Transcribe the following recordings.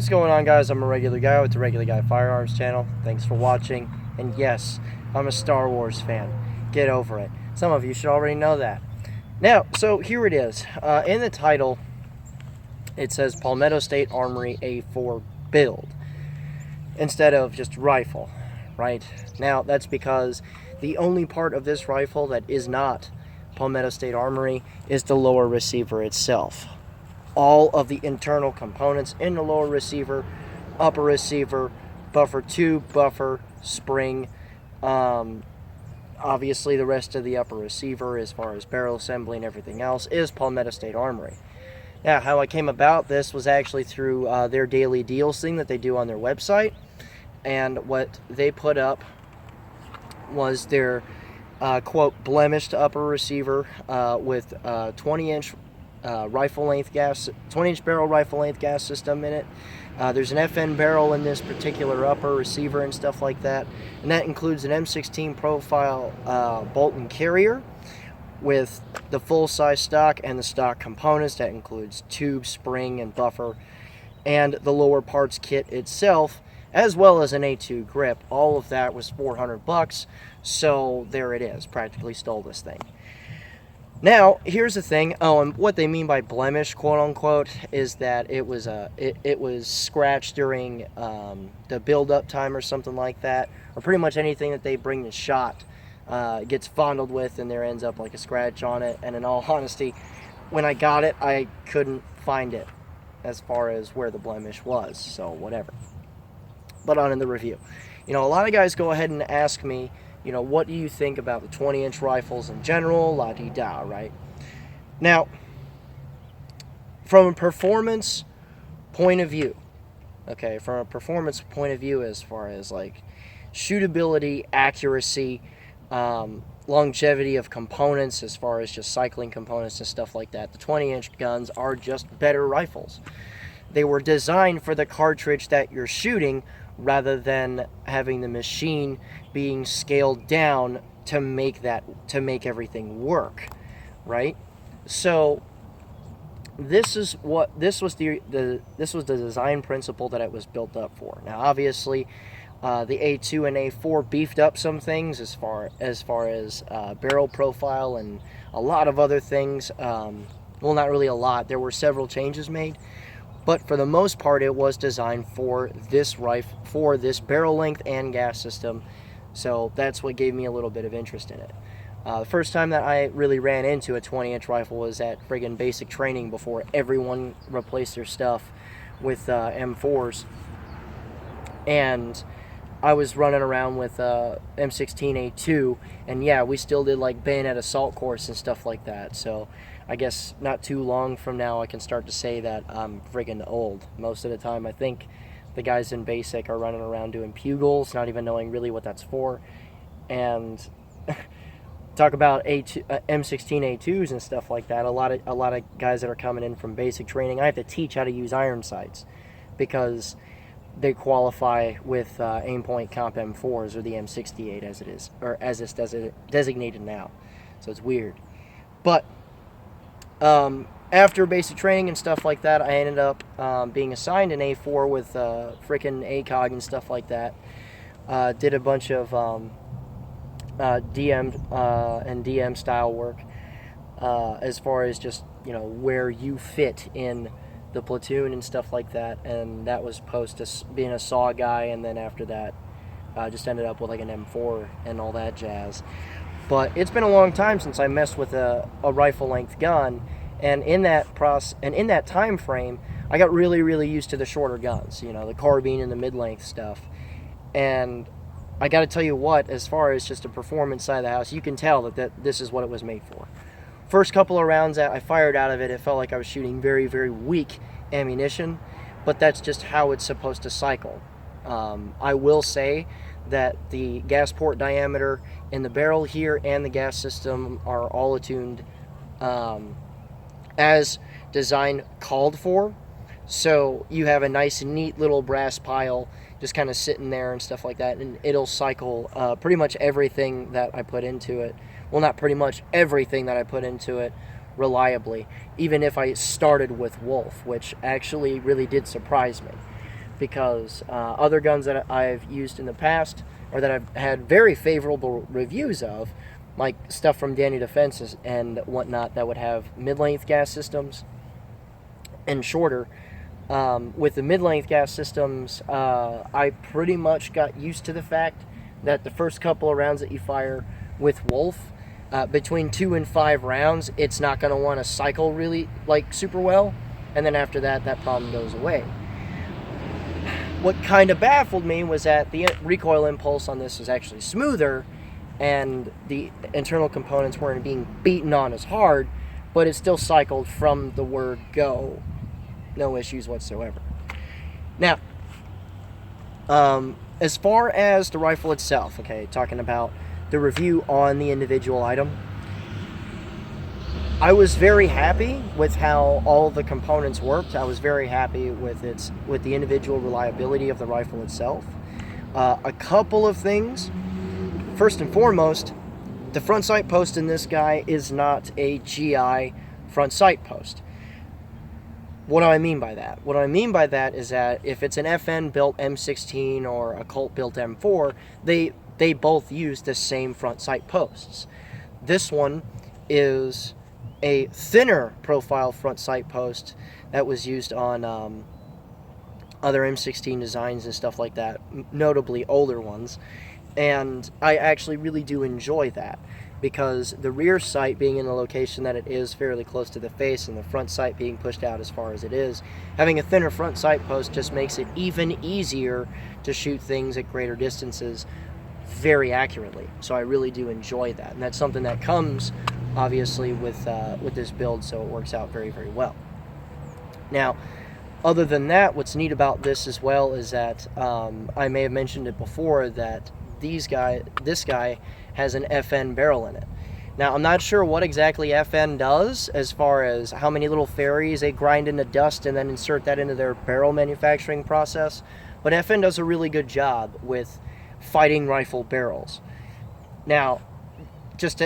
What's going on, guys? I'm a regular guy with the Regular Guy Firearms channel. Thanks for watching. And yes, I'm a Star Wars fan. Get over it. Some of you should already know that. Now, so here it is. In the title, it says Palmetto State Armory A4 build instead of just rifle, right? Now, that's because the only part of this rifle that is not Palmetto State Armory is the lower receiver itself. All of the internal components in the lower receiver, upper receiver, buffer tube, buffer, spring, obviously the rest of the upper receiver as far as barrel assembly and everything else is Palmetto State Armory. Now, how I came about this was actually through their daily deals thing that they do on their website. And what they put up was their, quote, blemished upper receiver with 20-inch rifle length gas, 20-inch barrel rifle length gas system in it. There's an FN barrel in this particular upper receiver and stuff like that, and that includes an M16 profile bolt and carrier with the full-size stock and the stock components. That includes tube, spring, and buffer, and the lower parts kit itself, as well as an A2 grip. All of that was $400, so there it is. Practically stole this thing. Now, here's the thing. Oh, and what they mean by blemish, quote unquote, is that it was it was scratched during the build-up time or something like that, or pretty much anything that they bring to shot gets fondled with, and there ends up like a scratch on it. And in all honesty, when I got it, I couldn't find it as far as where the blemish was. So whatever. But on in the review, you know, a lot of guys go ahead and ask me, you know, what do you think about the 20-inch rifles in general, la-di-da, right? Now, from a performance point of view, okay, from a performance point of view as far as, like, shootability, accuracy, longevity of components, as far as just cycling components and stuff like that, the 20-inch guns are just better rifles. They were designed for the cartridge that you're shooting, rather than having the machine being scaled down to make everything work, right? So this was the design principle that it was built up for. Now, obviously, the A2 and A4 beefed up some things as far as barrel profile and a lot of other things. Well, not really a lot. There were several changes made. But for the most part, it was designed for this rifle, for this barrel length and gas system. So that's what gave me a little bit of interest in it. The first time that I really ran into a 20-inch rifle was at friggin' basic training before everyone replaced their stuff with M4s. And I was running around with M16A2, and yeah, we still did like bayonet assault course and stuff like that. So I guess not too long from now I can start to say that I'm friggin' old. Most of the time I think the guys in basic are running around doing pugils, not even knowing really what that's for. And talk about M16A2s and stuff like that. A lot of guys that are coming in from basic training, I have to teach how to use iron sights because they qualify with Aimpoint Comp M4s or the M68 as it is, or as it's designated now. So it's weird. But after basic training and stuff like that, I ended up being assigned an A4 with frickin' ACOG and stuff like that. Did a bunch of DM and DM style work as far as just, you know, where you fit in the platoon and stuff like that. And that was post being a SAW guy, and then after that just ended up with like an M4 and all that jazz. But it's been a long time since I messed with a rifle length gun, and in that time frame, I got really, really used to the shorter guns, you know, the carbine and the mid-length stuff. And I got to tell you what, as far as just a performance side of the house, you can tell that this is what it was made for. First couple of rounds that I fired out of it, it felt like I was shooting very, very weak ammunition, but that's just how it's supposed to cycle. I will say that the gas port diameter in the barrel here and the gas system are all attuned as design called for. So you have a nice neat little brass pile just kind of sitting there and stuff like that, and it'll cycle pretty much everything that I put into it. Well, not pretty much everything that I put into it reliably, even if I started with Wolf, which actually really did surprise me. because other guns that I've used in the past, or that I've had very favorable reviews of, like stuff from Danny Defense and whatnot, that would have mid-length gas systems and shorter. With the mid-length gas systems, I pretty much got used to the fact that the first couple of rounds that you fire with Wolf, between 2 and 5 rounds, it's not going to want to cycle really like super well, and then after that, that problem goes away. What kind of baffled me was that the recoil impulse on this was actually smoother, and the internal components weren't being beaten on as hard, but it still cycled from the word go. No issues whatsoever. Now, as far as the rifle itself, okay, talking about the review on the individual item, I was very happy with how all the components worked. I was very happy with the individual reliability of the rifle itself. A couple of things. First and foremost, the front sight post in this guy is not a GI front sight post. What do I mean by that? What I mean by that is that if it's an FN built M16 or a Colt built M4, they both use the same front sight posts. This one is a thinner profile front sight post that was used on other M16 designs and stuff like that, notably older ones. And I actually really do enjoy that, because the rear sight being in the location that it is, fairly close to the face, and the front sight being pushed out as far as it is, having a thinner front sight post just makes it even easier to shoot things at greater distances very accurately. So I really do enjoy that, and that's something that comes obviously with this build, so it works out very, very well. Now, other than that, what's neat about this as well is that I may have mentioned it before, that this guy has an FN barrel in it. Now, I'm not sure what exactly FN does as far as how many little fairies they grind into dust and then insert that into their barrel manufacturing process, but FN does a really good job with fighting rifle barrels. Now, just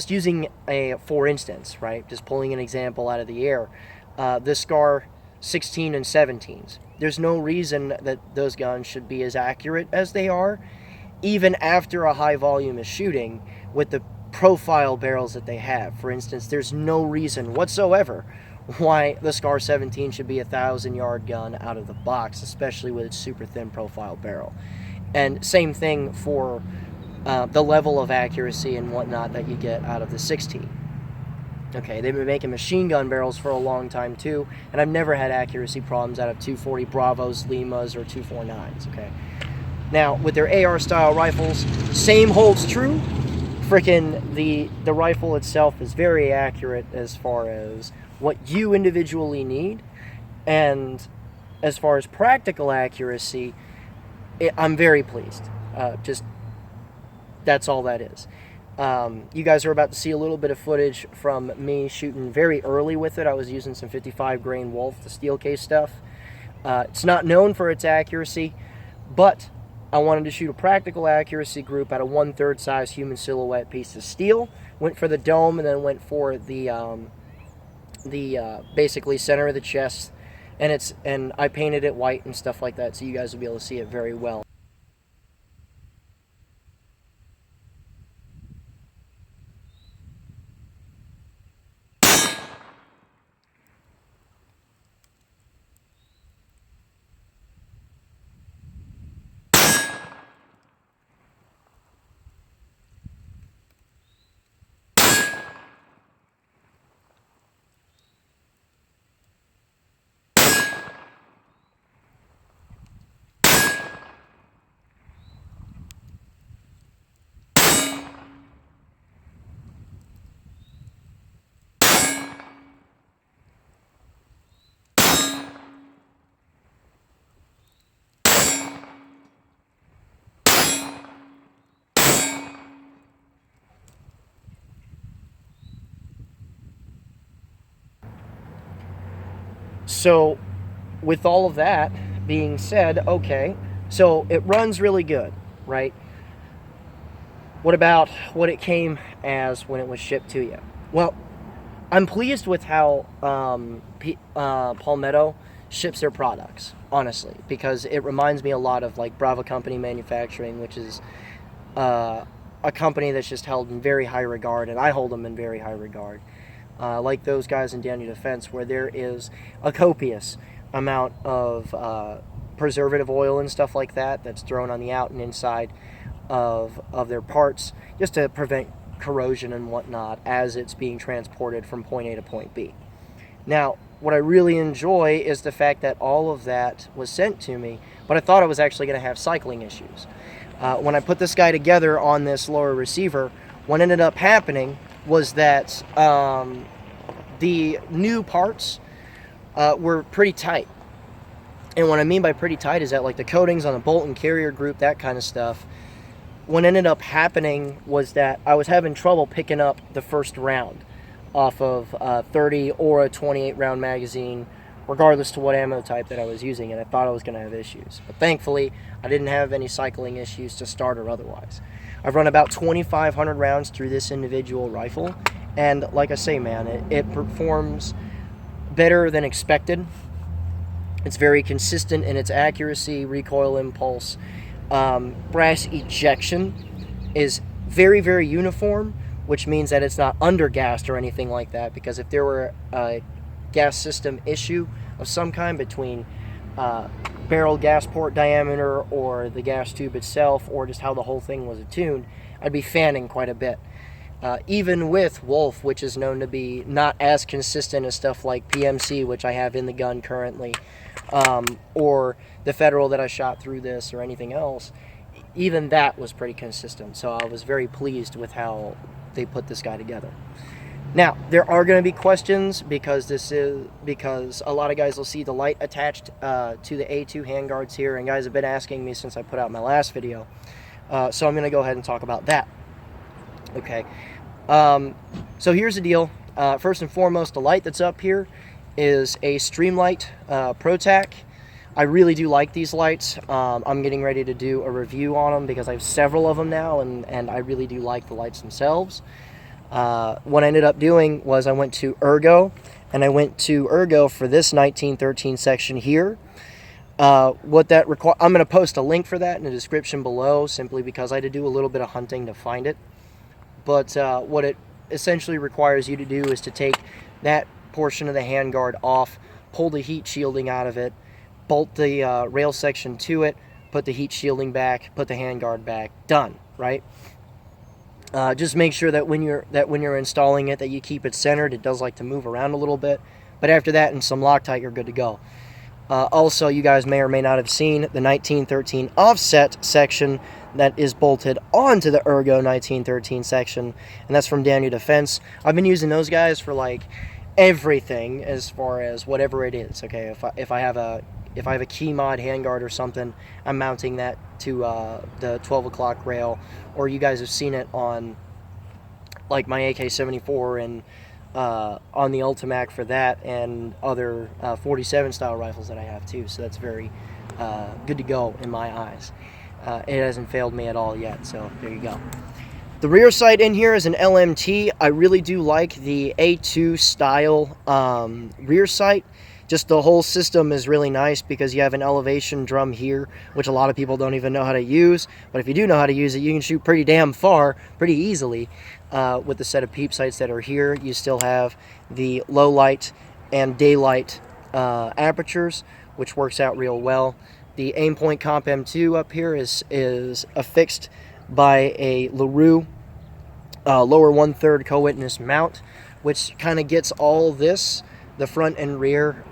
using a for instance, right? Just pulling an example out of the air, the SCAR 16 and 17s. There's no reason that those guns should be as accurate as they are, even after a high volume of shooting, with the profile barrels that they have. For instance, there's no reason whatsoever why the SCAR 17 should be a 1,000-yard gun out of the box, especially with its super thin profile barrel. And same thing for the level of accuracy and whatnot that you get out of the 16. Okay, they've been making machine gun barrels for a long time too, and I've never had accuracy problems out of 240 Bravos, Limas, or 249s, okay? Now, with their AR-style rifles, same holds true. Frickin' the rifle itself is very accurate as far as what you individually need, and as far as practical accuracy, I'm very pleased. Just, that's all that is. You guys are about to see a little bit of footage from me shooting very early with it. I was using some 55 grain Wolf, the steel case stuff. It's not known for its accuracy, but I wanted to shoot a practical accuracy group out of 1/3 size human silhouette piece of steel. Went for the dome, and then went for the basically center of the chest, and I painted it white and stuff like that, so you guys will be able to see it very well. So, with all of that being said, okay, so it runs really good, right? What about what it came as when it was shipped to you? Well, I'm pleased with how Palmetto ships their products, honestly, because it reminds me a lot of like Bravo Company Manufacturing, which is a company that's just held in very high regard, and I hold them in very high regard. Like those guys in Daniel Defense, where there is a copious amount of preservative oil and stuff like that that's thrown on the out and inside of their parts, just to prevent corrosion and whatnot as it's being transported from point A to point B. Now, what I really enjoy is the fact that all of that was sent to me, but I thought I was actually going to have cycling issues. When I put this guy together on this lower receiver, what ended up happening was that the new parts were pretty tight. And what I mean by pretty tight is that like the coatings on the bolt and carrier group, that kind of stuff, what ended up happening was that I was having trouble picking up the first round off of 30 or a 28 round magazine, regardless to what ammo type that I was using, and I thought I was going to have issues. But thankfully, I didn't have any cycling issues to start or otherwise. I've run about 2,500 rounds through this individual rifle, and like I say, man, it performs better than expected. It's very consistent in its accuracy, recoil impulse. Brass ejection is very, very uniform, which means that it's not undergassed or anything like that, because if there were a gas system issue of some kind between barrel gas port diameter or the gas tube itself, or just how the whole thing was attuned, I'd be fanning quite a bit. Even with Wolf, which is known to be not as consistent as stuff like PMC, which I have in the gun currently, or the Federal that I shot through this, or anything else, even that was pretty consistent. So I was very pleased with how they put this guy together. Now, there are going to be questions because a lot of guys will see the light attached to the A2 handguards here, and guys have been asking me since I put out my last video. So I'm going to go ahead and talk about that. Okay. So here's the deal. First and foremost, the light that's up here is a Streamlight ProTac. I really do like these lights. I'm getting ready to do a review on them because I have several of them now, and I really do like the lights themselves. What I ended up doing was I went to Ergo, and I went to Ergo for this 1913 section here. What that I'm going to post a link for that in the description below, simply because I had to do a little bit of hunting to find it. But what it essentially requires you to do is to take that portion of the handguard off, pull the heat shielding out of it, bolt the rail section to it, put the heat shielding back, put the handguard back, done, right? Just make sure that when you're installing it, that you keep it centered. It does like to move around a little bit, but after that and some Loctite, you're good to go. Also, you guys may or may not have seen the 1913 offset section that is bolted onto the Ergo 1913 section, and that's from Daniel Defense. I've been using those guys for like everything as far as whatever it is. Okay, if I have a key mod handguard or something, I'm mounting that to the 12 o'clock rail, or you guys have seen it on like my AK-74 and on the Ultimac for that, and other 47 style rifles that I have too. So that's very good to go in my eyes. It hasn't failed me at all yet, so there you go. The rear sight in here is an LMT. I really do like the A2 style rear sight. Just the whole system is really nice because you have an elevation drum here, which a lot of people don't even know how to use. But if you do know how to use it, you can shoot pretty damn far, pretty easily. With the set of peep sights that are here, you still have the low light and daylight apertures, which works out real well. The Aimpoint Comp M2 up here is affixed by a LaRue lower 1/3 co-witness mount, which kind of gets all this, the front and rear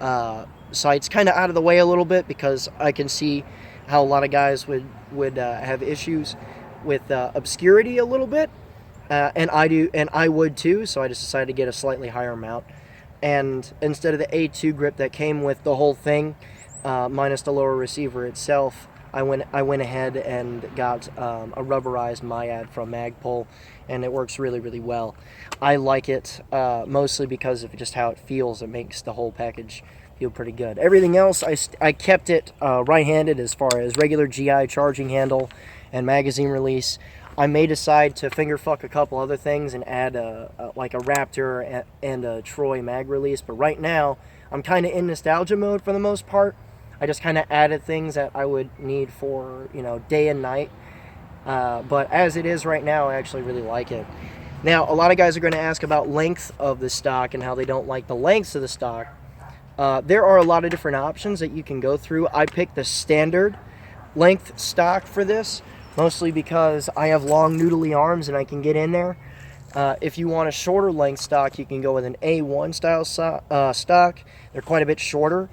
sights, kind of out of the way a little bit, because I can see how a lot of guys would have issues with obscurity a little bit, and I would too. So I just decided to get a slightly higher mount, and instead of the A2 grip that came with the whole thing, minus the lower receiver itself, I went ahead and got a rubberized Myad from Magpul, and it works really, really well. I like it mostly because of just how it feels. It makes the whole package feel pretty good. Everything else, I kept it right-handed as far as regular GI charging handle and magazine release. I may decide to finger fuck a couple other things and add like a Raptor and a Troy mag release, but right now I'm kind of in nostalgia mode for the most part. I just kind of added things that I would need for, you know, day and night. But as it is right now, I actually really like it. Now, a lot of guys are going to ask about length of the stock and how they don't like the lengths of the stock. There are a lot of different options that you can go through. I picked the standard length stock for this, mostly because I have long noodly arms and I can get in there. If you want a shorter length stock, you can go with an A1 style stock. They're quite a bit shorter.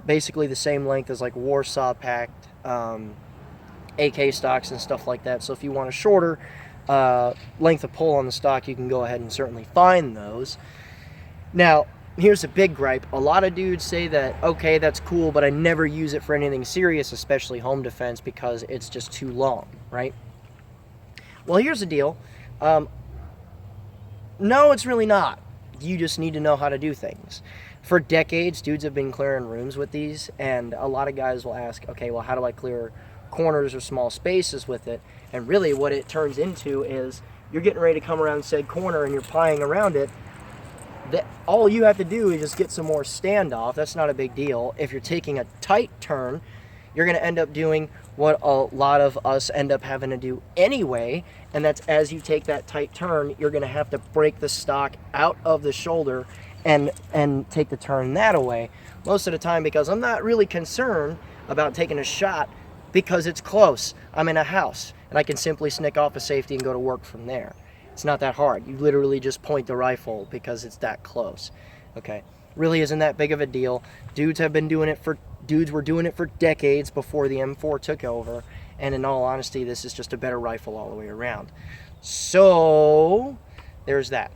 Basically the same length as like Warsaw packed AK stocks and stuff like that. So if you want a shorter length of pull on the stock, you can go ahead and certainly find those. Now, here's a big gripe. A lot of dudes say that, okay, that's cool, but I never use it for anything serious, especially home defense, because it's just too long, right? Well, here's the deal. No, it's really not. You just need to know how to do things. For decades, dudes have been clearing rooms with these, and a lot of guys will ask, okay, well, how do I clear corners or small spaces with it? And really what it turns into is you're getting ready to come around said corner and you're plying around it. That all you have to do is just get some more standoff. That's not a big deal. If you're taking a tight turn, you're going to end up doing what a lot of us end up having to do anyway, and that's as you take that tight turn, you're going to have to break the stock out of the shoulder and take the turn that away. Most of the time, because I'm not really concerned about taking a shot because it's close. I'm in a house, and I can simply sneak off a safety and go to work from there. It's not that hard. You literally just point the rifle because it's that close. Okay, really isn't that big of a deal. Dudes were doing it for decades before the M4 took over, and in all honesty, this is just a better rifle all the way around. So there's that.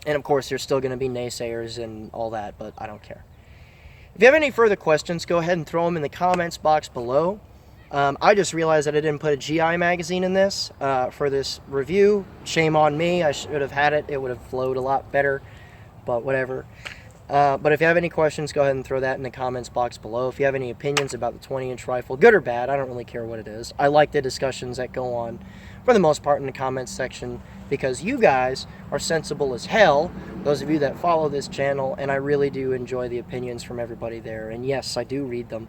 And of course, there's still going to be naysayers and all that, but I don't care. If you have any further questions, go ahead and throw them in the comments box below. I just realized that I didn't put a GI magazine in this for this review. Shame on me. I should have had it. It would have flowed a lot better, but whatever. But if you have any questions, go ahead and throw that in the comments box below. If you have any opinions about the 20-inch rifle, good or bad, I don't really care what it is. I like the discussions that go on, for the most part, in the comments section, because you guys are sensible as hell, those of you that follow this channel, and I really do enjoy the opinions from everybody there. And yes, I do read them.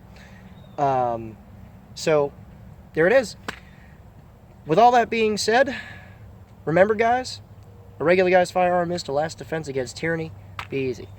So, there it is. With all that being said, remember guys, a regular guy's firearm is the last defense against tyranny. Be easy.